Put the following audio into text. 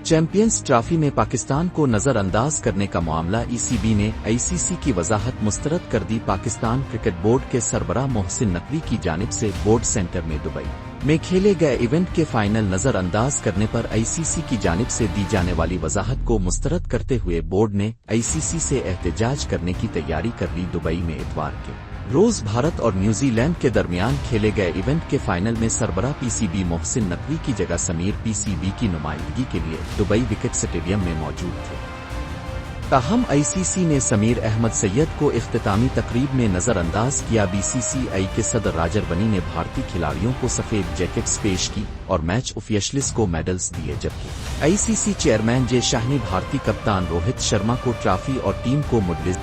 Champions trophy میں پاکستان کو نظر انداز کرنے کا معاملہ ای سی بی نے آئی سی سی کی وضاحت مسترد کر دی۔ پاکستان کرکٹ بورڈ کے سربراہ محسن نقوی کی جانب سے بورڈ سینٹر میں دبئی میں کھیلے گئے ایونٹ کے فائنل نظر انداز کرنے پر آئی سی سی کی جانب سے دی جانے والی وضاحت کو مسترد کرتے ہوئے بورڈ نے آئی سی سی سے احتجاج کرنے کی تیاری کر لی۔ دبئی میں اتوار کے روز بھارت اور نیوزی لینڈ کے درمیان کھیلے گئے ایونٹ کے فائنل میں سربراہ پی سی بی محسن نقوی کی جگہ سمیر پی سی بی کی نمائندگی کے لیے دبئی وکٹ اسٹیڈیم میں موجود تھے۔ تاہم آئی سی سی نے سمیر احمد سید کو اختتامی تقریب میں نظر انداز کیا۔ بی سی سی آئی کے صدر راجر بنی نے بھارتی کھلاڑیوں کو سفید جیکٹس پیش کی اور میچ اوفیشلز کو میڈلز دیے، جبکہ آئی سی سی چیئرمین جے شاہ نے بھارتی کپتان روہت شرما کو ٹرافی اور ٹیم کو میڈلز